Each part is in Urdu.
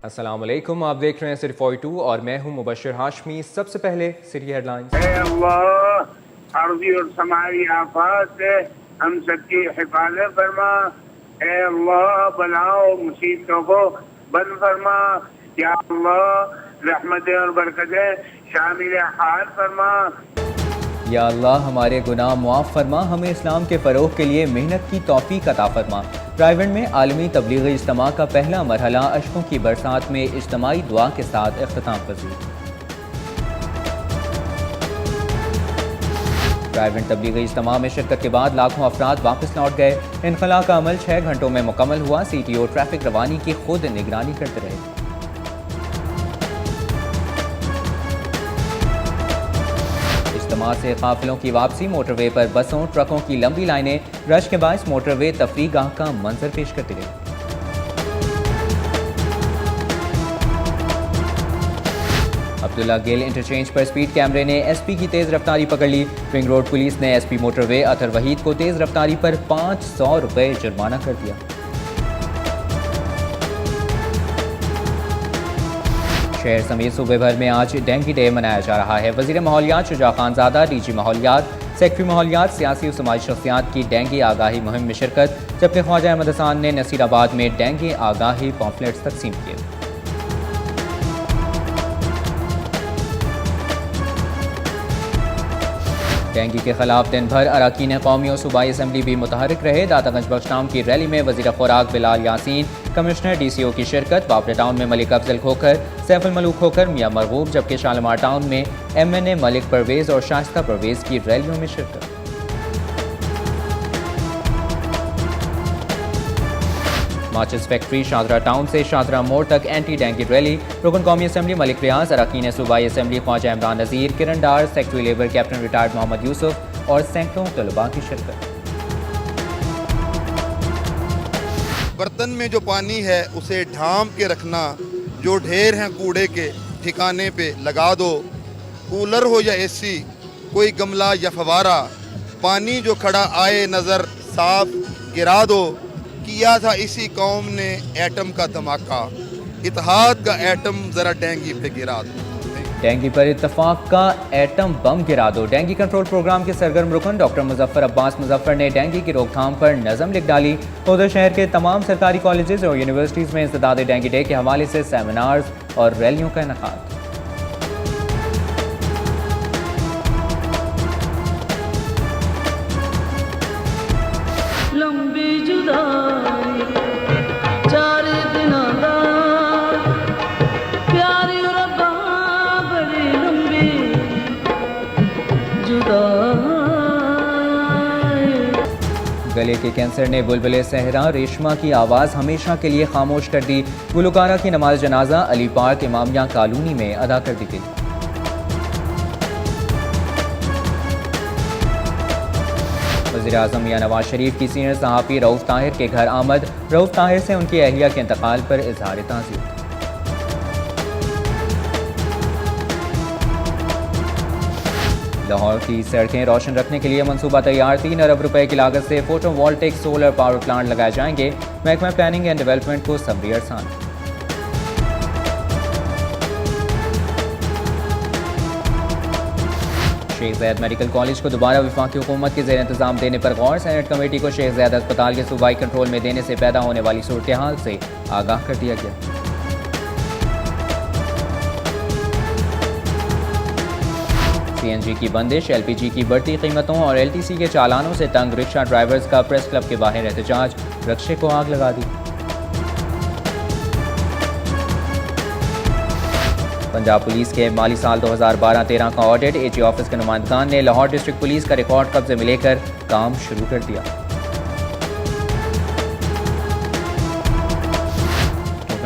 السلام علیکم، آپ دیکھ رہے ہیں سٹی 42 اور میں ہوں مبشر ہاشمی۔ سب سے پہلے سٹی ہیڈ لائنز۔ اے اللہ، ارضی اور سماعی آفات سے ہم سب کی حفاظت فرما۔ اے اللہ، بلاؤ مصیبتوں کو بند فرما۔ یا اللہ، رحمتیں اور برکتیں شامل حال فرما۔ یا اللہ، ہمارے گناہ معاف فرما، ہمیں اسلام کے فروغ کے لیے محنت کی توفیق عطا فرما۔ رائیونڈ میں عالمی تبلیغی اجتماع کا پہلا مرحلہ اشکوں کی برسات میں اجتماعی دعا کے ساتھ اختتام پذیر۔ رائیونڈ تبلیغی اجتماع میں شرکت کے بعد لاکھوں افراد واپس لوٹ گئے۔ انخلاء کا عمل 6 گھنٹوں میں مکمل ہوا۔ سی ٹی او ٹریفک روانی کی خود نگرانی کرتے رہے۔ اجتماع سے قافلوں کی واپسی، موٹر وے پر بسوں ٹرکوں کی لمبی لائنیں، رش کے باعث موٹر وے تفریح گاہ کا منظر پیش کرتی رہی۔ عبداللہ گیل انٹرچینج پر سپیڈ کیمرے نے ایس پی کی تیز رفتاری پکڑ لی۔ رنگ روڈ پولیس نے ایس پی موٹر وے اطہر وحید کو تیز رفتاری پر 500 روپے جرمانہ کر دیا۔ شہر سمیت صوبے بھر میں آج ڈینگی ڈے منایا جا رہا ہے۔ وزیر ماحولیات شجاع خان زادہ، ڈی جی ماحولیات، سیکٹری ماحولیات، سیاسی و سماجی شخصیات کی ڈینگی آگاہی مہم میں شرکت، جبکہ خواجہ احمد حسان نے نصیر آباد میں ڈینگی آگاہی پامفلیٹس تقسیم کیے۔ ڈینگی کے خلاف دن بھر اراکین قومی و صوبائی اسمبلی بھی متحرک رہے۔ داتا گنج بخشنام کی ریلی میں وزیر خوراک بلال یاسین، کمشنر ڈی سی او کی شرکت۔ باپرا ٹاؤن میں ملک افضل کھوکھر، سیف الملوک کھوکھر، میاں مرغوب، جبکہ شالمار ٹاؤن میں ایم این اے ملک پرویز اور شائستہ پرویز کی ریلیوں میں شرکت۔ ماچس فیکٹری شاہدرہ ٹاؤن سے شاہدرہ موڑ تک اینٹی ڈینگی ریلی۔ رکن قومی اسمبلی ملک ریاض، اراکین صوبائی اسمبلی خواجہ Imran Nazir, Kiran Dar, secretary labour captain retired Muhammad Yousuf اور سینکڑوں طلباء کی شرکت۔ برتن میں جو پانی ہے اسے ڈھانپ کے رکھنا، جو ڈھیر ہیں کوڑے کے ٹھکانے پہ لگا دو۔ کولر ہو یا اے سی، کوئی گملہ یا فوارہ، پانی جو کھڑا آئے نظر صاف گرا دو۔ کیا تھا اسی قوم نے ایٹم کا دھماکہ، اتحاد کا ایٹم ذرا ڈینگی پہ گرا دو۔ ڈینگی پر اتفاق کا ایٹم بم گرا دو۔ ڈینگی کنٹرول پروگرام کے سرگرم رکن ڈاکٹر مظفر عباس مظفر نے ڈینگی کی روک تھام پر نظم لکھ ڈالی۔ ادھر شہر کے تمام سرکاری کالجز اور یونیورسٹیز میں انسداد ڈینگی ڈے کے حوالے سے سیمینارز اور ریلیوں کا انعقاد۔ لمبی جدائی چار دنوں دا پیاری ربا بڑی لمبی جدائی۔ گلے کے کینسر نے بلبلِ صحرا ریشمہ کی آواز ہمیشہ کے لیے خاموش کر دی۔ گلوکارہ کی نماز جنازہ علی پارک امامیہ کالونی میں ادا کر دی گئی۔ وزیراعظم میاں نواز شریف کی سینئر صحافی رؤف طاہر کے گھر آمد۔ رؤف طاہر سے ان کی اہلیہ کے انتقال پر اظہار تعزیت۔ لاہور کی سڑکیں روشن رکھنے کے لیے منصوبہ تیار، 3 ارب روپے کی لاگت سے فوٹو وولٹیک سولر پاور پلانٹ لگائے جائیں گے۔ محکمہ پلاننگ اینڈ ڈیولپمنٹ کو صبری ارسال۔ شیخ زاید میڈیکل کالج کو دوبارہ وفاقی حکومت کے زیر انتظام دینے پر غور۔ سینٹ کمیٹی کو شیخ زاید اسپتال کے صوبائی کنٹرول میں دینے سے پیدا ہونے والی صورتحال سے آگاہ کر دیا گیا۔ سی این جی کی بندش، ایل پی جی کی بڑھتی قیمتوں اور ایل ٹی سی کے چالانوں سے تنگ رکشہ ڈرائیورز کا پریس کلب کے باہر احتجاج، رکشے کو آگ لگا دی۔ پنجاب پولیس کے مالی سال 2012-13 کا آڈٹ، اے جی آفس کے نمائندگان نے لاہور ڈسٹرکٹ پولیس کا ریکارڈ قبضے میں لے کر کام شروع کر دیا۔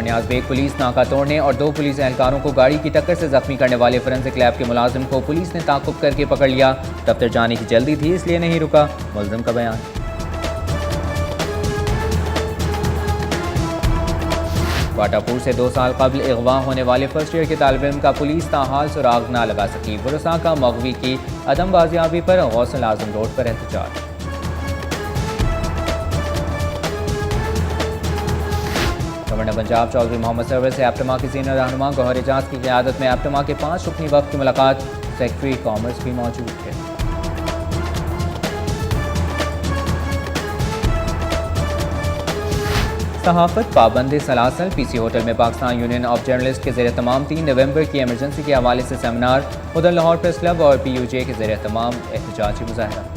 نیاز بیگ پولیس ناکہ توڑنے اور 2 پولیس اہلکاروں کو گاڑی کی ٹکر سے زخمی کرنے والے فورینسک لیب کے ملازم کو پولیس نے تعاقب کر کے پکڑ لیا۔ دفتر جانے کی جلدی تھی اس لیے نہیں رکا، ملزم کا بیان۔ واٹا پور سے 2 سال قبل اغوا ہونے والے فرسٹ ایئر کے طالب علم کا پولیس تاحال سراغ نہ لگا سکی۔ ورثاء کا مغوی کی عدم بازیابی پر غوث الاعظم روڈ پر احتجاج۔ گورنر پنجاب چودھری محمد سرور سے ایپٹما کے سینئر رہنما گوہر اعجاز کی قیادت میں ایپٹما کے 5 رکنی وفد کی ملاقات، سیکرٹری کامرس بھی موجود تھے۔ صحافت پابند سلاسل، پی سی ہوٹل میں پاکستان یونین آف جرنلسٹ کے زیر اہتمام 3 نومبر کی ایمرجنسی کے حوالے سے سیمینار، ادھر لاہور پریس کلب اور پی یو جے کے زیر اہتمام احتجاجی مظاہرہ۔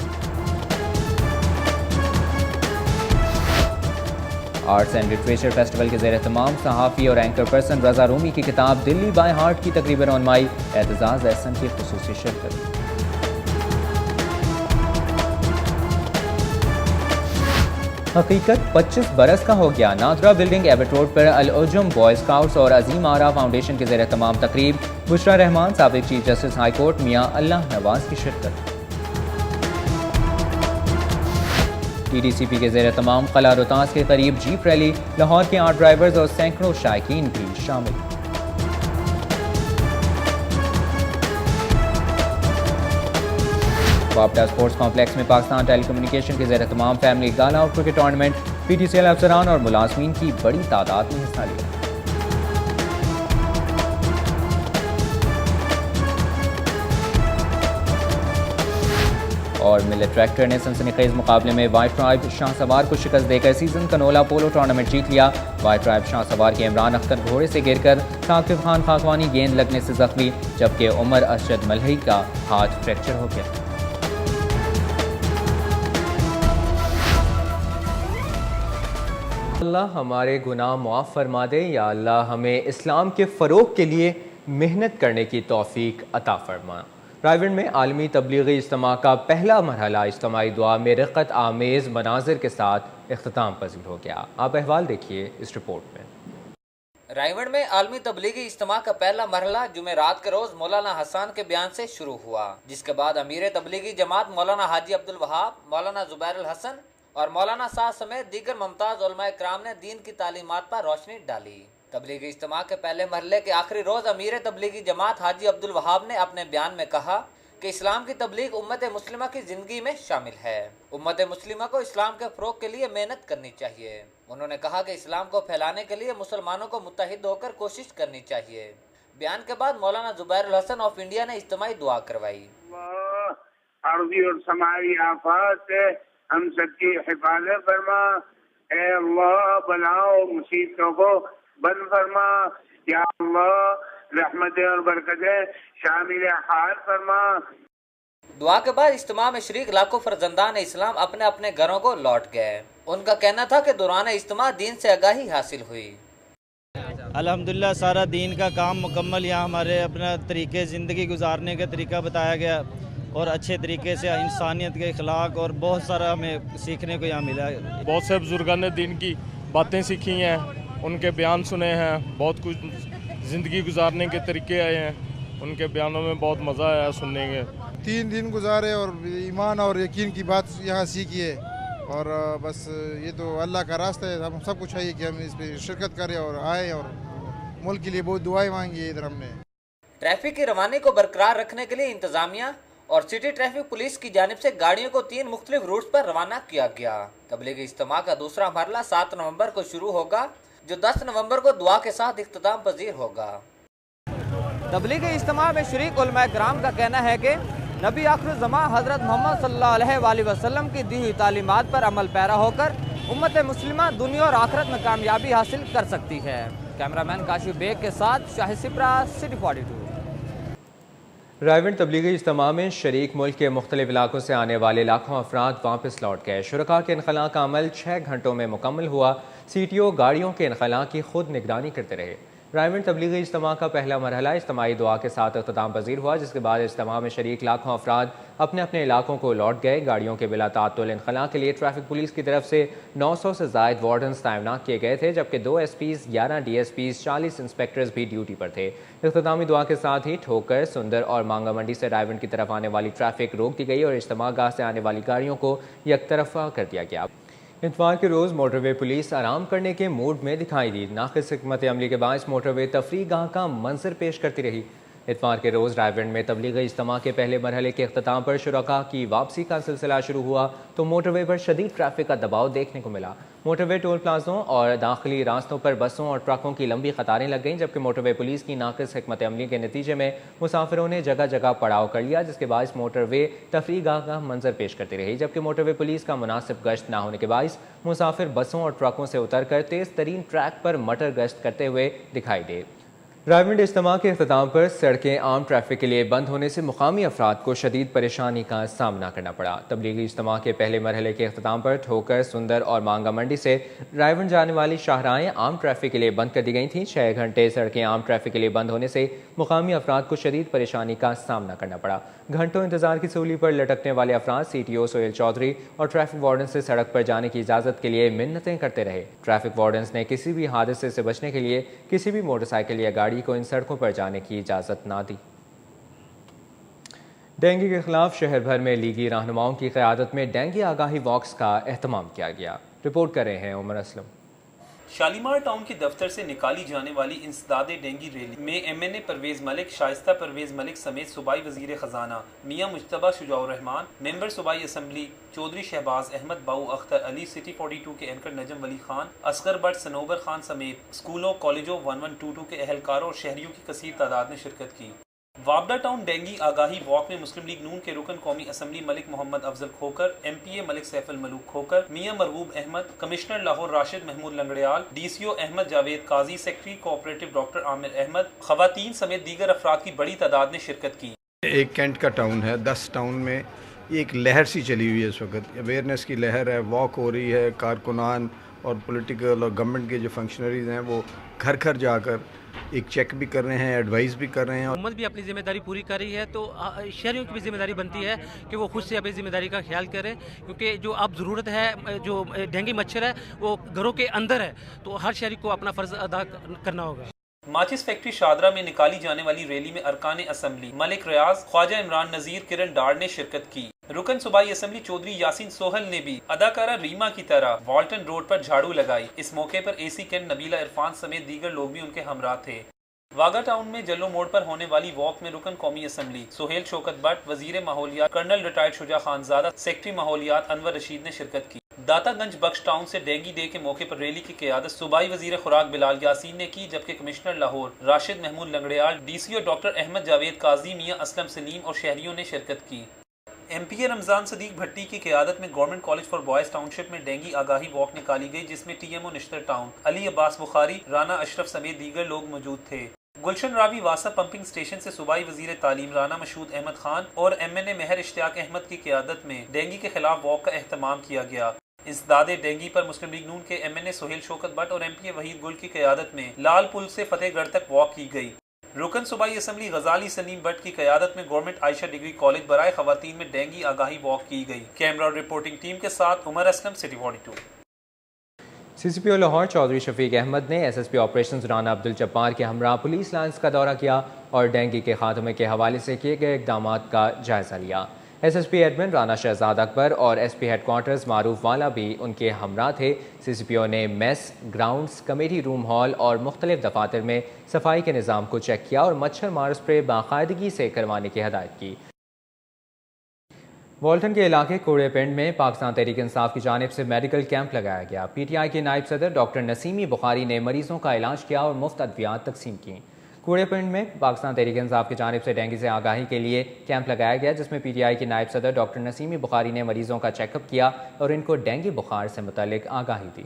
آرٹس اینڈ لٹریچر فیسٹیول کے زیر اہتمام صحافی اور اینکر پرسن رضا رومی کی کتاب دلی بائی ہارٹ کی تقریب رونمائی، اعتزاز احسن کی خصوصی شرکت۔ حقیقت 25 برس کا ہو گیا، نادرا بلڈنگ ایبٹ روڈ پر العجم بوائے اسکاؤٹس اور عظیم آرا فاؤنڈیشن کے زیر اہتمام تقریب، بشرا رحمان سابق چیف جسٹس ہائی کورٹ میاں اللہ نواز کی شرکت۔ ٹی ڈی سی پی کے زیر اہتمام قلعہ روہتاس کے قریب جیپ ریلی، لاہور کے 8 ڈرائیورز اور سینکڑوں شائقین بھی شامل۔ وابڈا اسپورٹس کمپلیکس میں پاکستان ٹیلی کمیونیکیشن کے زیر اہتمام فیملی گالا اور cricket tournament, P T C L افسران اور ملازمین کی بڑی تعداد میں حصہ لیا۔ اور ملت ٹریکٹر نے سنسنی خیز مقابلے میں وائٹ ٹرائب شاہ سوار کو شکست دے کر سیزن کنولا پولو ٹورنامنٹ جیت لیا۔ وائٹ ٹرائب شاہ سوار کے عمران اختر گھوڑے سے گر کر، ثاقب خان خاقوانی گیند لگنے سے زخمی، جبکہ عمر ارشد ملہی کا ہاتھ فریکچر ہو گیا۔ اللہ ہمارے گناہ معاف فرما دے، یا اللہ ہمیں اسلام کے فروغ کے لیے محنت کرنے کی توفیق عطا فرما۔ رائیونڈ میں عالمی تبلیغی اجتماع کا پہلا مرحلہ اجتماعی دعا میں رقت آمیز مناظر کے ساتھ اختتام پذیر ہو گیا۔ آپ احوال دیکھیے اس رپورٹ میں۔ رائیونڈ میں عالمی تبلیغی اجتماع کا پہلا مرحلہ جمعرات کے روز مولانا حسان کے بیان سے شروع ہوا، جس کے بعد امیر تبلیغی جماعت مولانا حاجی عبدالوہاب، مولانا زبیر الحسن اور مولانا سعد سمیت دیگر ممتاز علماء کرام نے دین کی تعلیمات پر روشنی ڈالی۔ تبلیغی اجتماع کے پہلے مرحلے کے آخری روز امیر تبلیغی جماعت حاجی عبدالوہاب نے اپنے بیان میں کہا کہ اسلام کی تبلیغ امت مسلمہ کی زندگی میں شامل ہے۔ امت مسلمہ کو اسلام کے فروغ کے لیے محنت کرنی چاہیے۔ انہوں نے کہا کہ اسلام کو پھیلانے کے لیے مسلمانوں کو متحد ہو کر کوشش کرنی چاہیے۔ بیان کے بعد مولانا زبیر الحسن آف انڈیا نے اجتماعی دعا کروائی۔ ارضی اور سماعی آفات سے ہم سب کی حفاظت فرما، اے اللہ بلاؤ مصیبتوں کو بند فرما، یا اللہ رحمتیں اور برکتیں شامل حال فرما۔ دعا کے بعد اجتماع میں شریک لاکھوں فرزندان اسلام اپنے اپنے گھروں کو لوٹ گئے۔ ان کا کہنا تھا کہ دوران اجتماع دین سے آگاہی حاصل ہوئی۔ الحمدللہ سارا دین کا کام مکمل، یہاں ہمارے اپنا طریقے زندگی گزارنے کا طریقہ بتایا گیا اور اچھے طریقے سے انسانیت کے اخلاق اور بہت سارا ہمیں سیکھنے کو یہاں ملا۔ بہت سے بزرگان نے دین کی باتیں سیکھی ہیں، ان کے بیان سنے ہیں، بہت کچھ زندگی گزارنے کے طریقے آئے ہیں، ان کے بیانوں میں بہت مزہ آیا سننے کے۔ 3 دن گزارے اور ایمان اور یقین کی بات یہاں سیکھی ہے، اور بس یہ تو اللہ کا راستہ ہے، ہم سب کو چاہیے کہ ہم اس پہ شرکت کریں اور آئیں اور ملک کے لیے بہت دعائیں مانگی ادھر ہم نے۔ ٹریفک کی روانی کو برقرار رکھنے کے لیے انتظامیہ اور سٹی ٹریفک پولیس کی جانب سے گاڑیوں کو 3 مختلف روٹس پر روانہ کیا گیا۔ تبلیغی اجتماع کا دوسرا مرحلہ 7 نومبر کو شروع ہوگا، جو 10 نومبر کو دعا کے ساتھ اختتام پذیر ہوگا۔ تبلیغی اجتماع میں شریک علماء کرام کا کہنا ہے کہ نبی آخر الزماں حضرت محمد صلی اللہ علیہ وآلہ وسلم کی دی ہوئی تعلیمات پر عمل پیرا ہو کر امت مسلمہ دنیا اور آخرت میں کامیابی حاصل کر سکتی ہے۔ کیمرامین کاشف بیگ کے ساتھ شاہد سپرا، سٹی 42۔ رائیونڈ تبلیغی اجتماع میں شریک ملک کے مختلف علاقوں سے آنے والے لاکھوں افراد واپس لوٹ گئے۔ شرکاء کے انخلاء کا عمل 6 گھنٹوں میں مکمل ہوا۔ سی ٹی او گاڑیوں کے انخلاء کی خود نگرانی کرتے رہے۔ رائیونڈ تبلیغی اجتماع کا پہلا مرحلہ اجتماعی دعا کے ساتھ اختتام پذیر ہوا، جس کے بعد اجتماع میں شریک لاکھوں افراد اپنے اپنے علاقوں کو لوٹ گئے۔ گاڑیوں کے بلا تعطل انخلاء کے لیے ٹریفک پولیس کی طرف سے 900 سے زائد وارڈنز تعینات کیے گئے تھے، جبکہ 2 S Ps, 11 D S Ps, 40 inspectors بھی ڈیوٹی پر تھے۔ اختتامی دعا کے ساتھ ہی ٹھوکر، سندر اور مانگا منڈی سے رائیونڈ کی طرف آنے والی ٹریفک روک دی گئی اور اجتماع گاہ سے آنے والی گاڑیوں کو یک طرفہ کر دیا گیا۔ اتوار کے روز موٹر وے پولیس آرام کرنے کے موڈ میں دکھائی دی۔ ناقص حکمت عملی کے باعث موٹر وے تفریح گاہ کا منظر پیش کرتی رہی۔ اتوار کے روز رائیونڈ میں تبلیغی اجتماع کے پہلے مرحلے کے اختتام پر شرکاء کی واپسی کا سلسلہ شروع ہوا تو موٹر وے پر شدید ٹریفک کا دباؤ دیکھنے کو ملا۔ موٹر وے ٹول پلازوں اور داخلی راستوں پر بسوں اور ٹرکوں کی لمبی قطاریں لگ گئیں، جبکہ موٹر وے پولیس کی ناقص حکمت عملی کے نتیجے میں مسافروں نے جگہ جگہ پڑاؤ کر لیا، جس کے باعث موٹر وے تفریح گاہ کا منظر پیش کرتی رہی، جبکہ موٹر وے پولیس کا مناسب گشت نہ ہونے کے باعث مسافر بسوں اور ٹرکوں سے اتر کر تیز ترین ٹریک پر مٹر گشت کرتے ہوئے دکھائی دے۔ رائیونڈ اجتماع کے اختتام پر سڑکیں عام ٹریفک کے لیے بند ہونے سے مقامی افراد کو شدید پریشانی کا سامنا کرنا پڑا۔ تبلیغی اجتماع کے پہلے مرحلے کے اختتام پر ٹھوکر، سندر اور مانگا منڈی سے رائیونڈ جانے والی شاہراہیں عام ٹریفک کے لیے بند کر دی گئی تھیں۔ 6 گھنٹے سڑکیں عام ٹریفک کے لیے بند ہونے سے مقامی افراد کو شدید پریشانی کا سامنا کرنا پڑا۔ گھنٹوں انتظار کی سولی پر لٹکنے والے افراد CTO سہیل چودھری اور ٹریفک وارڈن سے سڑک پر جانے کی اجازت کے لیے منتیں کرتے رہے۔ ٹریفک وارڈنز نے کسی بھی حادثے سے بچنے کے لیے کسی بھی موٹر سائیکل یا گاڑی کو ان سڑکوں پر جانے کی اجازت نہ دی۔ ڈینگی کے خلاف شہر بھر میں لیگی رہنماؤں کی قیادت میں ڈینگی آگاہی واکس کا اہتمام کیا گیا۔ رپورٹ کر رہے ہیں عمر اسلم۔ شالیمار ٹاؤن کے دفتر سے نکالی جانے والی انسداد ڈینگی ریلی میں MNA پرویز ملک، شائستہ پرویز ملک سمیت صوبائی وزیر خزانہ میاں مجتبیٰ شجاع الرحمان، ممبر صوبائی اسمبلی چودھری شہباز احمد، باؤ اختر علی، سٹی 42 کے اینکر نجم ولی خان، اصغر بٹ، صنوبر خان سمیت اسکولوں، کالجوں 1122 کے اہلکاروں اور شہریوں کی کثیر تعداد نے شرکت کی۔ وابڈا ٹاؤن ڈینگی آگاہی واک میں مسلم لیگ نون کے رکن قومی اسمبلی ملک محمد افضل کھوکر، MPA ملک سیف الملوک کھوکر، میاں مرغوب احمد، کمشنر لاہور راشد محمود لنگڑیال، DCO احمد جاوید قاضی، سیکرٹری کوآپریٹو ڈاکٹر عامر احمد، خواتین سمیت دیگر افراد کی بڑی تعداد نے شرکت کی۔ ایک کینٹ کا ٹاؤن ہے، 10 ٹاؤن میں ایک لہر سی چلی ہوئی ہے، اس وقت اویئرنیس کی لہر ہے، واک ہو رہی ہے، کارکنان اور پولیٹیکل اور گورنمنٹ کے جو فنکشنریز ہیں وہ گھر گھر جا کر ایک چیک بھی کر رہے ہیں، ایڈوائز بھی کر رہے ہیں۔ حکومت بھی اپنی ذمہ داری پوری کر رہی ہے، تو شہریوں کی بھی ذمہ داری بنتی ہے کہ وہ خود سے اپنی ذمہ داری کا خیال کریں، کیونکہ جو اب ضرورت ہے، جو ڈینگی مچھر ہے وہ گھروں کے اندر ہے، تو ہر شہری کو اپنا فرض ادا کرنا ہوگا۔ ماچس فیکٹری شادرہ میں نکالی جانے والی ریلی میں ارکان اسمبلی ملک ریاض، خواجہ عمران نذیر، کرن ڈار نے شرکت کی۔ رکن صوبائی اسمبلی چودھری یاسین سوہل نے بھی اداکارہ ریما کی طرح والٹن روڈ پر جھاڑو لگائی۔ اس موقع پر AC کینٹ نبیلہ عرفان سمیت دیگر لوگ بھی ان کے ہمراہ تھے۔ واگا ٹاؤن میں جلو موڑ پر ہونے والی واک میں رکن قومی اسمبلی سہیل شوکت بٹ، وزیر ماحولیات کرنل ریٹائرڈ شجاع خانزادہ، سیکرٹری ماحولیات انور رشید نے شرکت کی۔ داتا گنج بخش ٹاؤن سے ڈینگی ڈے کے موقع پر ریلی کی قیادت صوبائی وزیر خوراک بلال یاسین نے کی، جبکہ commissioner Lahore Rashid Mahmood Langrial, DCO doctor Ahmed Javed Qazi, Mian Aslam سلیم اور شہریوں نے شرکت کی۔ MPA رمضان صدیق بھٹی کی قیادت میں government college for boys town میں ڈینگی آگاہی واک نکالی گئی، جس میں TMO نشتر ٹاؤن علی عباس بخاری، رانا اشرف سمیت دیگر لوگ موجود تھے۔ گلشن راوی واسا پمپنگ سٹیشن سے صوبائی وزیر تعلیم رانا مشہود احمد خان اور MNA مہر اشتیاق احمد کی قیادت میں ڈینگی کے خلاف واک کا اہتمام کیا گیا۔ انسداد ڈینگی پر مسلم لیگ نون کے MNA سہیل شوکت بٹ اور MPA وحید گل کی قیادت میں لال پل سے فتح گڑھ تک واک کی گئی۔ رکن صوبائی اسمبلی غزالی سلیم بٹ کی قیادت میں گورنمنٹ عائشہ ڈگری کالج برائے خواتین میں ڈینگی آگاہی واک کی گئی۔ کیمرہ اور رپورٹنگ ٹیم کے ساتھ عمر اسلم، سٹی 42۔ CCPO لاہور چودھری شفیق احمد نے SSP آپریشنز رانا عبدالجبار کے ہمراہ پولیس لائنز کا دورہ کیا اور ڈینگی کے خاتمے کے حوالے سے کیے گئے اقدامات کا جائزہ لیا۔ SSP ایڈمن رانا شہزاد اکبر اور SP ہیڈ کوارٹرز معروف والا بھی ان کے ہمراہ تھے۔ CCPO نے میس، گراؤنڈز، کمیٹی روم ہال اور مختلف دفاتر میں صفائی کے نظام کو چیک کیا اور مچھر مار اسپرے باقاعدگی سے کروانے کی ہدایت کی۔ والٹن کے علاقے کوڑے پنڈ میں پاکستان تحریک انصاف کی جانب سے میڈیکل کیمپ لگایا گیا۔ PTI کے نائب صدر ڈاکٹر نسیمی بخاری نے مریضوں کا علاج کیا اور مفت ادویات تقسیم کیں۔ کوڑے پنڈ میں پاکستان تحریک انصاف کی جانب سے ڈینگی سے آگاہی کے لیے کیمپ لگایا گیا، جس میں PTI کے نائب صدر ڈاکٹر نسیمی بخاری نے مریضوں کا چیک اپ کیا اور ان کو ڈینگی بخار سے متعلق آگاہی دی۔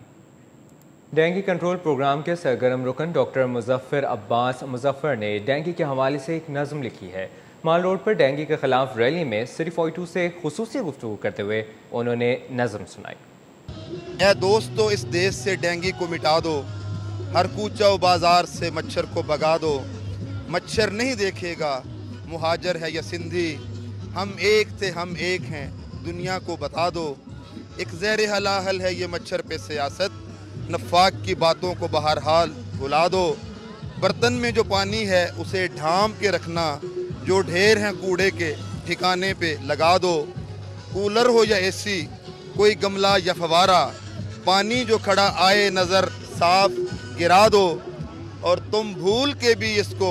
ڈینگی کنٹرول پروگرام کے سرگرم رکن ڈاکٹر مظفر عباس مظفر نے ڈینگی کے حوالے سے ایک نظم لکھی ہے۔ مال روڈ پر ڈینگی کے خلاف ریلی میں سٹی 42 سے خصوصی گفتگو کرتے ہوئے انہوں نے نظم سنائی۔ اے دوستو، اس دیش سے ڈینگی کو مٹا دو، ہر کوچہ و بازار سے مچھر کو بھگا دو۔ مچھر نہیں دیکھے گا مہاجر ہے یا سندھی، ہم ایک تھے ہم ایک ہیں، دنیا کو بتا دو۔ ایک زہر ہلاہل ہے یہ مچھر پہ سیاست، نفاق کی باتوں کو بہرحال بھلا دو۔ برتن میں جو پانی ہے اسے ڈھانپ کے رکھنا، جو ڈھیر ہیں کوڑے کے ٹھکانے پہ لگا دو۔ کولر ہو یا AC، کوئی گملہ یا فوارہ، پانی جو کھڑا آئے نظر صاف گرا دو۔ اور تم بھول کے بھی اس کو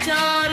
4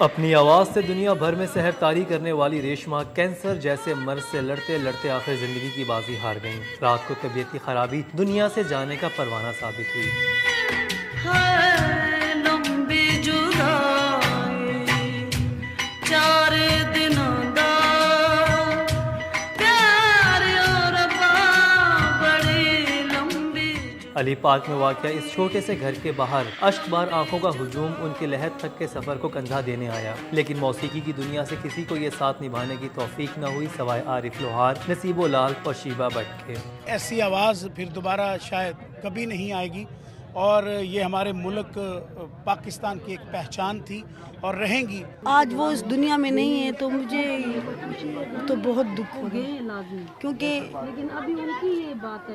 اپنی آواز سے دنیا بھر میں سحر طاری کرنے والی ریشما کینسر جیسے مرض سے لڑتے لڑتے آخر زندگی کی بازی ہار گئیں. رات کو طبیعت کی خرابی دنیا سے جانے کا پروانہ ثابت ہوئی. لمبی جدائی 4 دنوں دا پیار اور بڑی لمبی. علی پارک میں واقع اس چھوٹے سے گھر کے باہر اشک بار آنکھوں کا ہجوم ان کے لحد تک کے سفر کو کندھا دینے آیا، لیکن موسیقی کی دنیا سے کسی کو یہ ساتھ نبھانے کی توفیق نہ ہوئی سوائے عارف لوہار، نصیب و لال اور شیبہ بٹ کے. ایسی آواز پھر دوبارہ شاید کبھی نہیں آئے گی، اور یہ ہمارے ملک پاکستان کی ایک پہچان تھی اور رہیں گی. آج وہ اس دنیا میں نہیں ہے تو مجھے تو بہت دکھ ہو گیا، کیونکہ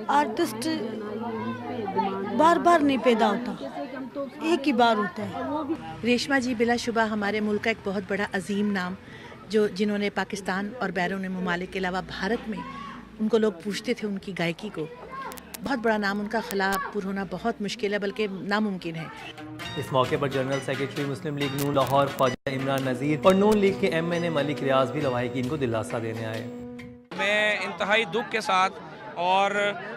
آرٹسٹ بار بار نہیں پیدا ہوتا، ایک ہی بار ہوتا ہے. ریشما جی بلا شبہ ہمارے ملک کا ایک بہت بڑا عظیم نام، جنہوں نے پاکستان اور بیرون ممالک کے علاوہ بھارت میں ان کو لوگ پوچھتے تھے ان کی گائیکی کو. بہت بڑا نام، ان کا خلا پر ہونا بہت مشکل ہے بلکہ ناممکن ہے. اس موقع پر جنرل سیکرٹری مسلم لیگ نون لاہور خواجہ عمران نذیر اور نون لیگ کے MNA ملک ریاض بھی لواحقین کو دلاسا دینے آئے. میں انتہائی دکھ کے ساتھ اور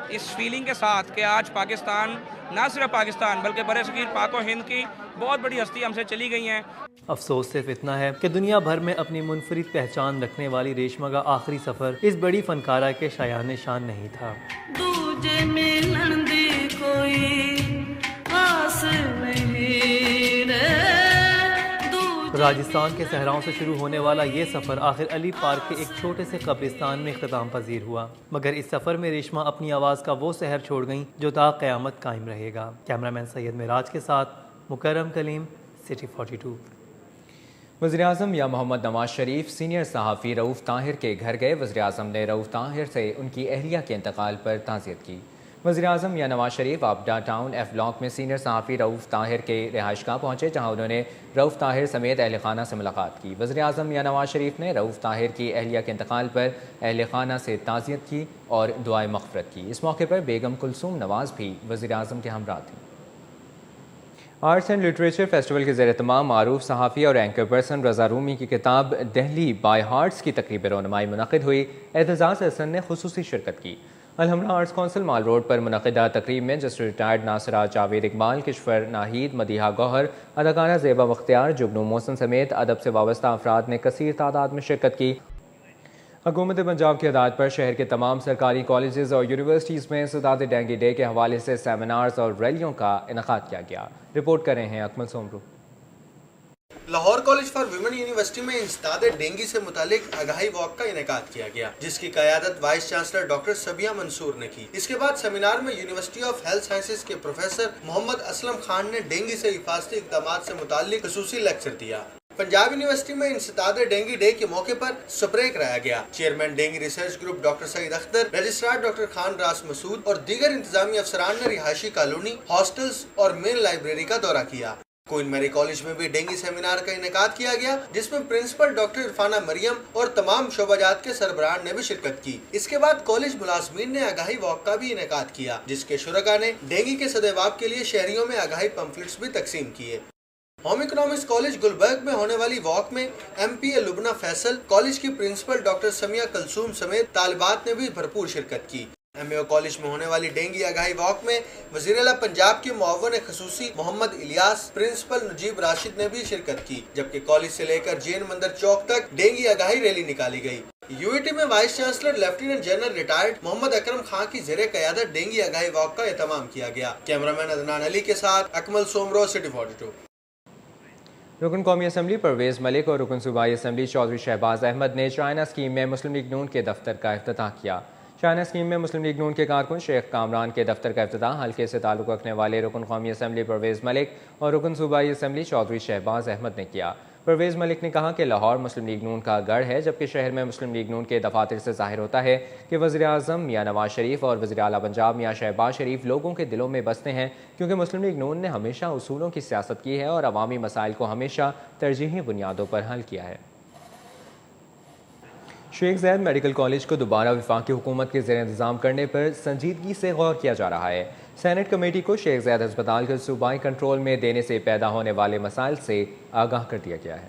اس فیلنگ کے ساتھ کہ آج پاکستان، نہ صرف پاکستان بلکہ برصغیر پاک و ہند کی بہت بڑی ہستی ہم سے چلی گئی ہیں. افسوس صرف اتنا ہے کہ دنیا بھر میں اپنی منفرد پہچان رکھنے والی ریشما کا آخری سفر اس بڑی فنکارہ کے شایان شان نہیں تھا. دوجے ملن دی کوئی آس نہیں رے. راجستھان کے صحراؤں سے شروع ہونے والا یہ سفر آخر علی پارک کے ایک چھوٹے سے قبرستان میں اختتام پذیر ہوا، مگر اس سفر میں ریشما اپنی آواز کا وہ سحر چھوڑ گئیں جو تا قیامت قائم رہے گا. کیمرامین سید معراج کے ساتھ مکرم کلیم، سٹی 42. وزیراعظم یا محمد نواز شریف سینئر صحافی رؤوف طاہر کے گھر گئے. وزیراعظم نے رؤوف طاہر سے ان کی اہلیہ کے انتقال پر تعزیت کی. وزیراعظم یا Nawaz Sharif آبڈا town F block میں سینئر صحافی رؤوف طاہر کے رہائش گاہ پہنچے، جہاں انہوں نے رؤوف طاہر سمیت اہل خانہ سے ملاقات کی. وزیراعظم یا نواز شریف نے رؤوف طاہر کی اہلیہ کے انتقال پر اہل خانہ سے تعزیت کی اور دعائے مغفرت کی. اس موقع پر بیگم کلثوم نواز بھی وزیراعظم کے ہمراہ تھیں. آرٹس اینڈ لٹریچر فیسٹیول کے زیر اہتمام معروف صحافی اور اینکر پرسن رضا رومی کی کتاب دہلی بائی ہارٹس کی تقریب رونمائی منعقد ہوئی. اعتزاز احسن نے خصوصی شرکت کی. الحمرہ آرٹس کونسل مال روڈ پر منعقدہ تقریب میں جسٹس ریٹائرڈ ناصرہ جاوید اقبال، کشور ناہید، مدیحہ گوہر، اداکارہ زیبا بختیار، جگنو محسن سمیت ادب سے وابستہ افراد نے کثیر تعداد میں شرکت کی. حکومت پنجاب کی ہدایت پر شہر کے تمام سرکاری کالجز اور یونیورسٹیز میں انسداد ڈینگی ڈے کے حوالے سے سیمینارز اور ریلیوں کا انعقاد کیا گیا. رپورٹ کر رہے ہیں Akmal Soomro. Lahore college for women university میں انسداد ڈینگی سے متعلق آگاہی واک کا انعقاد کیا گیا، جس کی قیادت وائس چانسلر ڈاکٹر سبیہ منصور نے کی. اس کے بعد سیمینار میں یونیورسٹی آف ہیلتھ سائنسز کے پروفیسر محمد اسلم خان نے ڈینگی سے حفاظتی اقدامات سے متعلق خصوصی لیکچر دیا. پنجاب یونیورسٹی میں انسداد ڈینگی ڈے کے موقع پر سپرے کرایا گیا. Chairman dengue research group doctor Saeed Akhtar, registrar doctor Khan Ras Masood اور دیگر انتظامی افسران نے رہائشی کالونی، ہاسٹلز اور مین لائبریری کا دورہ کیا. کوئن میری کالج میں بھی ڈینگی سیمینار کا انعقاد کیا گیا، جس میں پرنسپل ڈاکٹر عرفانہ مریم اور تمام شعبہ جات کے سربراہان نے بھی شرکت کی. اس کے بعد کالج ملازمین نے آگاہی واک کا بھی انعقاد کیا، جس کے شرکاء نے ڈینگی کے سدباب کے لیے شہریوں میں آگاہی پمفلٹس بھی تقسیم کیے. ہوم اکنامکس کالج گلبرگ میں ہونے والی واک میں MPA لبنہ فیصل، کالج کی پرنسپل ڈاکٹر سمیہ کلثوم سمیت طالبات نے بھی بھرپور شرکت کی. MAO کالج میں ہونے والی ڈینگی آگاہی واک میں وزیر اعلیٰ پنجاب کے معاون خصوصی محمد الیاس، پرنسپل نجیب راشد نے بھی شرکت کی، جبکہ کالج سے لے کر جین مندر چوک تک ڈینگی آگاہی ریلی نکالی گئی. UAT میں vice chancellor lieutenant general retired Muhammad Akram Khan کی زیر قیادت ڈینگی آگاہی واک کا اہتمام کیا گیا. کیمرامین عدنان علی کے ساتھ اکمل سومرو، سٹی 42. رکن قومی اسمبلی پرویز ملک اور رکن صوبائی اسمبلی چودھری شہباز احمد نے چائنا اسکیم میں مسلم لیگ نون کے دفتر کا افتتاح کیا. چائنا اسکیم میں مسلم لیگ نون کے کارکن شیخ کامران کے دفتر کا افتتاح حلقے سے تعلق رکھنے والے رکن قومی اسمبلی پرویز ملک اور رکن صوبائی اسمبلی چودھری شہباز احمد نے کیا. پرویز ملک نے کہا کہ لاہور مسلم لیگ نون کا گڑھ ہے، جبکہ شہر میں مسلم لیگ نون کے دفاتر سے ظاہر ہوتا ہے کہ وزیر اعظم میاں نواز شریف اور وزیر اعلیٰ پنجاب میاں شہباز شریف لوگوں کے دلوں میں بستے ہیں، کیونکہ مسلم لیگ نون نے ہمیشہ اصولوں کی سیاست کی ہے اور عوامی مسائل کو ہمیشہ ترجیحی بنیادوں پر حل کیا ہے. شیخ زید میڈیکل کالج کو دوبارہ وفاقی حکومت کے زیر انتظام کرنے پر سنجیدگی سے غور کیا جا رہا ہے. سینٹ کمیٹی کو شیخ زید ہسپتال کے صوبائی کنٹرول میں دینے سے پیدا ہونے والے مسائل سے آگاہ کر دیا گیا ہے.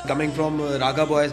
Coming from Raga Boys,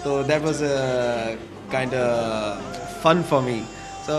so that was kind of fun for me. So